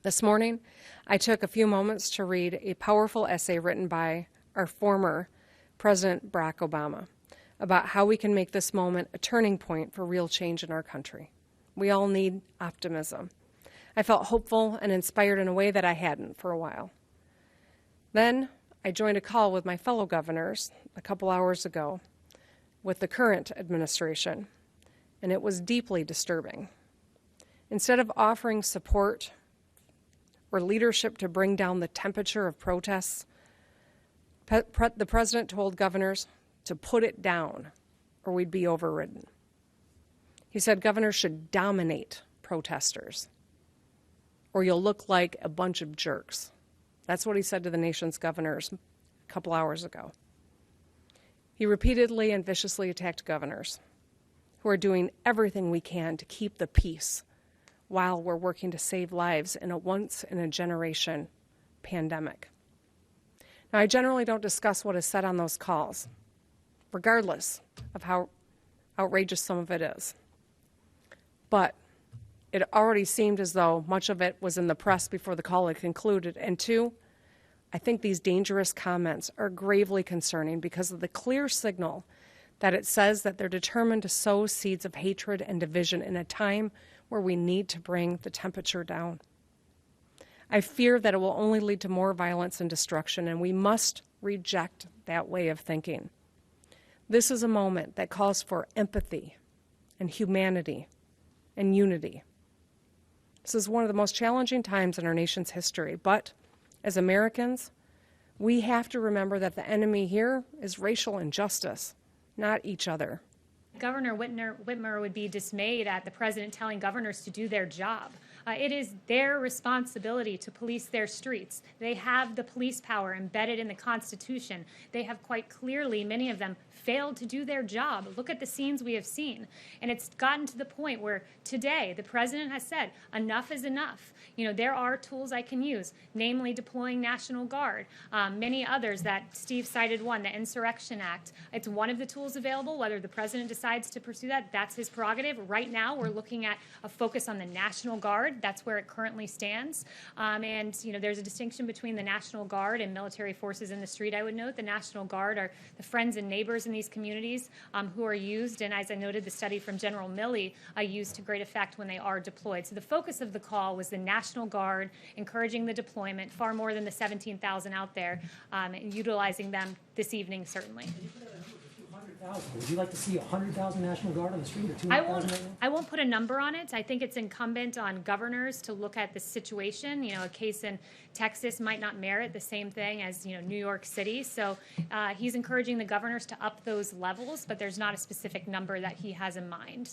This morning, I took a few moments to read a powerful essay written by our former President Barack Obama about how we can make this moment a turning point for real change in our country. We all need optimism. I felt hopeful and inspired in a way that I hadn't for a while. Then I joined a call with my fellow governors a couple hours ago with the current administration, and it was deeply disturbing. Instead of offering support or leadership to bring down the temperature of protests, the president told governors to put it down or we'd be overridden. He said governors should dominate protesters or you'll look like a bunch of jerks. That's what he said to the nation's governors a couple hours ago. He repeatedly and viciously attacked governors who are doing everything we can to keep the peace while we're working to save lives in a once-in-a-generation pandemic. Now, I generally don't discuss what is said on those calls, regardless of how outrageous some of it is. But it already seemed as though much of it was in the press before the call had concluded. And two, I think these dangerous comments are gravely concerning because of the clear signal that it says that they're determined to sow seeds of hatred and division in a time where we need to bring the temperature down. I fear that it will only lead to more violence and destruction, and we must reject that way of thinking. This is a moment that calls for empathy and humanity and unity. This is one of the most challenging times in our nation's history, but as Americans, we have to remember that the enemy here is racial injustice, not each other. Governor Whitmer would be dismayed at the president telling governors to do their job. It is their responsibility to police their streets. They have the police power embedded in the Constitution. They have quite clearly, many of them, failed to do their job. Look at the scenes we have seen. And it's gotten to the point where today the president has said, enough is enough. You know, there are tools I can use, namely deploying National Guard, many others that Steve cited one, the Insurrection Act. It's one of the tools available. Whether the president decides to pursue that, that's his prerogative. Right now, we're looking at a focus on the National Guard. That's where it currently stands. And, you know, there's a distinction between the National Guard and military forces in the street. I would note the National Guard are the friends and neighbors in these communities who are used, and as I noted, the study from General Milley, used to great effect when they are deployed. So the focus of the call was the National Guard, encouraging the deployment, far more than the 17,000 out there, and utilizing them this evening, certainly. Would you like to see 100,000 National Guard on the street or 200,000 right now? I won't put a number on it. I think it's incumbent on governors to look at the situation. You know, a case in Texas might not merit the same thing as, you know, New York City. So he's encouraging the governors to up those levels, but there's not a specific number that he has in mind.